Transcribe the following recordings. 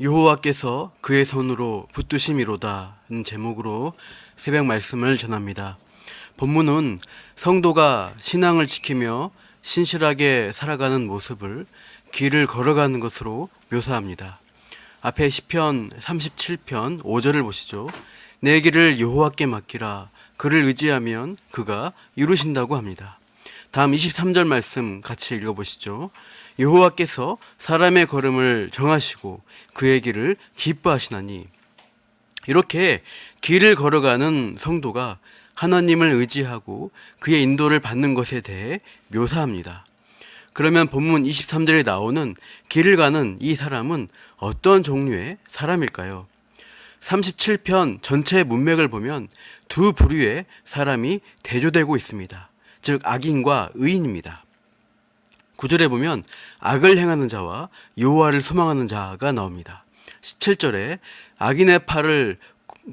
여호와께서 그의 손으로 붙드심이로다는 제목으로 새벽 말씀을 전합니다. 본문은 성도가 신앙을 지키며 신실하게 살아가는 모습을 길을 걸어가는 것으로 묘사합니다. 앞에 시편 37편 5절을 보시죠. 내 길을 여호와께 맡기라. 그를 의지하면 그가 이루신다고 합니다. 다음 23절 말씀 같이 읽어보시죠. 여호와께서 사람의 걸음을 정하시고 그의 길을 기뻐하시나니. 이렇게 길을 걸어가는 성도가 하나님을 의지하고 그의 인도를 받는 것에 대해 묘사합니다. 그러면 본문 23절에 나오는 길을 가는 이 사람은 어떤 종류의 사람일까요? 37편 전체 문맥을 보면 두 부류의 사람이 대조되고 있습니다. 즉 악인과 의인입니다. 9절에 보면 악을 행하는 자와 여호와를 소망하는 자가 나옵니다. 17절에 악인의 팔을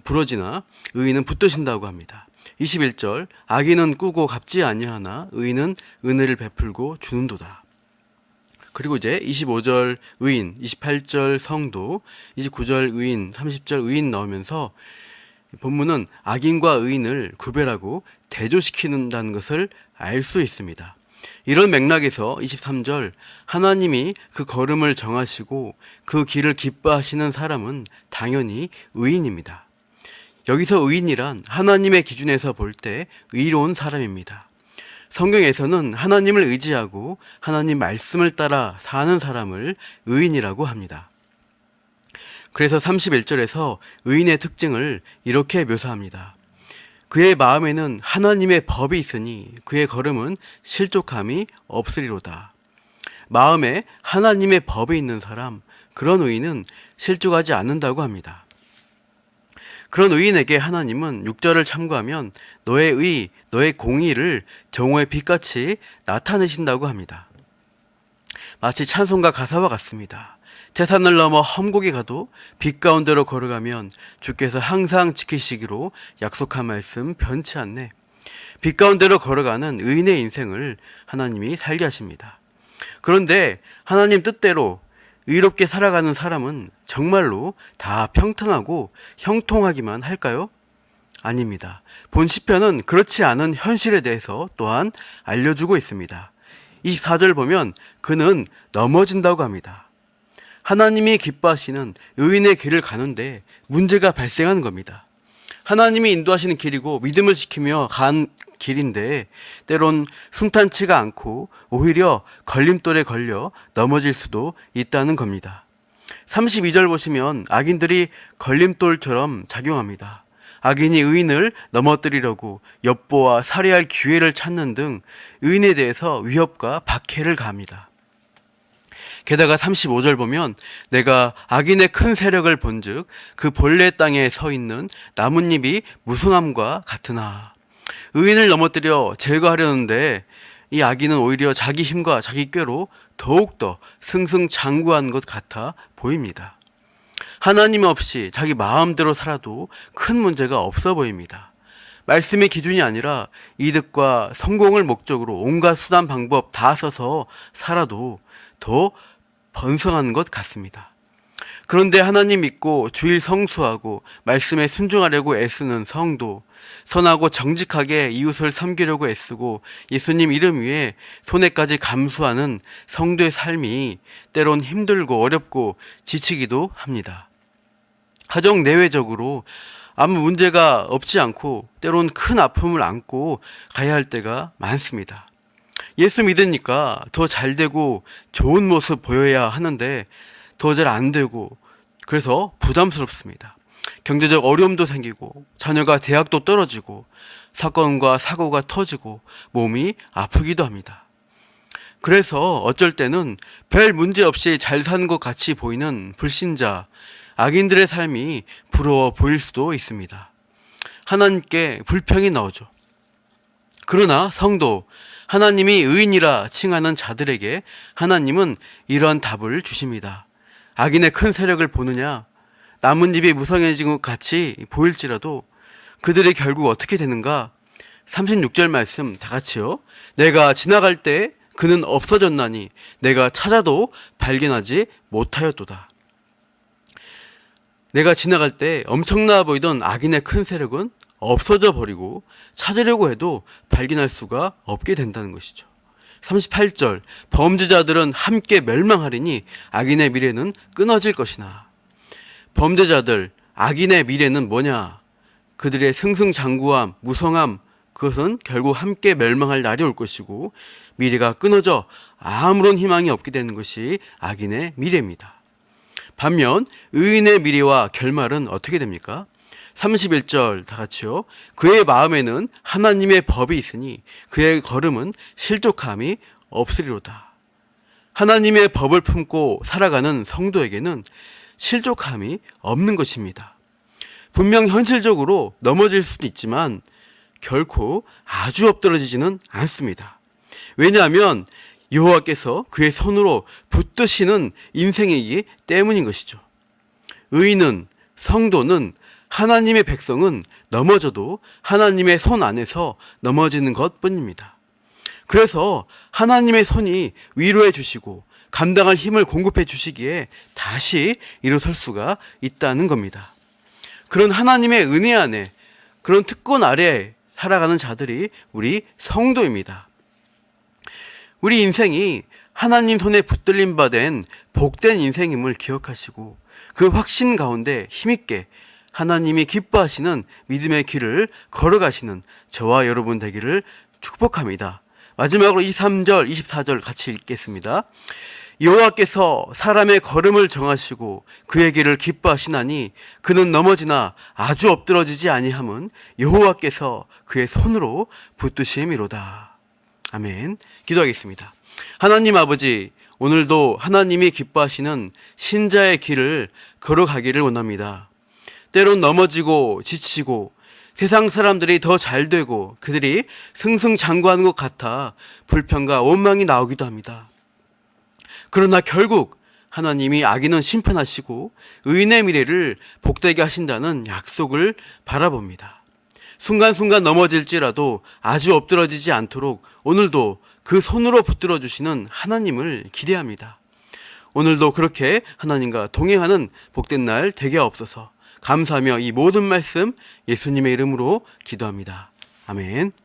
부러지나 의인은 붙드신다고 합니다. 21절 악인은 꾸고 갚지 아니하나 의인은 은혜를 베풀고 주는도다. 그리고 이제 25절 의인, 28절 성도, 29절 의인, 30절 의인 나오면서 본문은 악인과 의인을 구별하고 대조시키는다는 것을 알 수 있습니다. 이런 맥락에서 23절 하나님이 그 걸음을 정하시고 그 길을 기뻐하시는 사람은 당연히 의인입니다. 여기서 의인이란 하나님의 기준에서 볼 때 의로운 사람입니다. 성경에서는 하나님을 의지하고 하나님 말씀을 따라 사는 사람을 의인이라고 합니다. 그래서 31절에서 의인의 특징을 이렇게 묘사합니다. 그의 마음에는 하나님의 법이 있으니 그의 걸음은 실족함이 없으리로다. 마음에 하나님의 법이 있는 사람, 그런 의인은 실족하지 않는다고 합니다. 그런 의인에게 하나님은 6절을 참고하면 너의 의, 너의 공의를 정오의 빛같이 나타내신다고 합니다. 마치 찬송가 가사와 같습니다. 태산을 넘어 험곡에 가도 빛 가운데로 걸어가면 주께서 항상 지키시기로 약속한 말씀 변치 않네. 빛 가운데로 걸어가는 의인의 인생을 하나님이 살게 하십니다. 그런데 하나님 뜻대로 의롭게 살아가는 사람은 정말로 다 평탄하고 형통하기만 할까요? 아닙니다. 본 시편은 그렇지 않은 현실에 대해서 또한 알려주고 있습니다. 24절 보면 그는 넘어진다고 합니다. 하나님이 기뻐하시는 의인의 길을 가는데 문제가 발생하는 겁니다. 하나님이 인도하시는 길이고 믿음을 지키며 간 길인데 때론 순탄치가 않고 오히려 걸림돌에 걸려 넘어질 수도 있다는 겁니다. 32절 보시면 악인들이 걸림돌처럼 작용합니다. 악인이 의인을 넘어뜨리려고 엿보아 살해할 기회를 찾는 등 의인에 대해서 위협과 박해를 가합니다. 게다가 35절 보면 내가 악인의 큰 세력을 본즉 그 본래 땅에 서 있는 나뭇잎이 무성함과 같으나. 의인을 넘어뜨려 제거하려는데 이 악인은 오히려 자기 힘과 자기 꾀로 더욱더 승승장구한 것 같아 보입니다. 하나님 없이 자기 마음대로 살아도 큰 문제가 없어 보입니다. 말씀의 기준이 아니라 이득과 성공을 목적으로 온갖 수단 방법 다 써서 살아도 더 번성한 것 같습니다. 그런데 하나님 믿고 주일 성수하고 말씀에 순종하려고 애쓰는 성도, 선하고 정직하게 이웃을 섬기려고 애쓰고 예수님 이름 위에 손해까지 감수하는 성도의 삶이 때론 힘들고 어렵고 지치기도 합니다. 가정 내외적으로 아무 문제가 없지 않고 때론 큰 아픔을 안고 가야 할 때가 많습니다. 예수 믿으니까 더 잘되고 좋은 모습 보여야 하는데 더 잘 안 되고 그래서 부담스럽습니다. 경제적 어려움도 생기고 자녀가 대학도 떨어지고 사건과 사고가 터지고 몸이 아프기도 합니다. 그래서 어쩔 때는 별 문제 없이 잘 사는 것 같이 보이는 불신자, 악인들의 삶이 부러워 보일 수도 있습니다. 하나님께 불평이 나오죠. 그러나 성도, 하나님이 의인이라 칭하는 자들에게 하나님은 이러한 답을 주십니다. 악인의 큰 세력을 보느냐? 나뭇잎이 무성해진 것 같이 보일지라도 그들이 결국 어떻게 되는가? 36절 말씀 다 같이요. 내가 지나갈 때 그는 없어졌나니 내가 찾아도 발견하지 못하였도다. 내가 지나갈 때 엄청나 보이던 악인의 큰 세력은 없어져 버리고 찾으려고 해도 발견할 수가 없게 된다는 것이죠. 38절, 범죄자들은 함께 멸망하리니 악인의 미래는 끊어질 것이나. 범죄자들, 악인의 미래는 뭐냐? 그들의 승승장구함, 무성함, 그것은 결국 함께 멸망할 날이 올 것이고 미래가 끊어져 아무런 희망이 없게 되는 것이 악인의 미래입니다. 반면 의인의 미래와 결말은 어떻게 됩니까? 31절 다 같이요. 그의 마음에는 하나님의 법이 있으니 그의 걸음은 실족함이 없으리로다. 하나님의 법을 품고 살아가는 성도에게는 실족함이 없는 것입니다. 분명 현실적으로 넘어질 수도 있지만 결코 아주 엎드러지지는 않습니다. 왜냐하면 여호와께서 그의 손으로 붙드시는 인생이기 때문인 것이죠. 의인은, 성도는, 하나님의 백성은 넘어져도 하나님의 손 안에서 넘어지는 것뿐입니다. 그래서 하나님의 손이 위로해 주시고 감당할 힘을 공급해 주시기에 다시 일어설 수가 있다는 겁니다. 그런 하나님의 은혜 안에, 그런 특권 아래 살아가는 자들이 우리 성도입니다. 우리 인생이 하나님 손에 붙들림 받은 복된 인생임을 기억하시고 그 확신 가운데 힘있게 하나님이 기뻐하시는 믿음의 길을 걸어가시는 저와 여러분 되기를 축복합니다. 마지막으로 23절, 24절 같이 읽겠습니다. 여호와께서 사람의 걸음을 정하시고 그의 길을 기뻐하시나니 그는 넘어지나 아주 엎드러지지 아니함은 여호와께서 그의 손으로 붙드심이로다. 아멘. 기도하겠습니다. 하나님 아버지, 오늘도 하나님이 기뻐하시는 신자의 길을 걸어가기를 원합니다. 때론 넘어지고 지치고 세상 사람들이 더 잘되고 그들이 승승장구하는 것 같아 불평과 원망이 나오기도 합니다. 그러나 결국 하나님이 악인은 심판하시고 의인의 미래를 복되게 하신다는 약속을 바라봅니다. 순간순간 넘어질지라도 아주 엎드러지지 않도록 오늘도 그 손으로 붙들어 주시는 하나님을 기대합니다. 오늘도 그렇게 하나님과 동행하는 복된 날 되게 없어서 감사하며 이 모든 말씀 예수님의 이름으로 기도합니다. 아멘.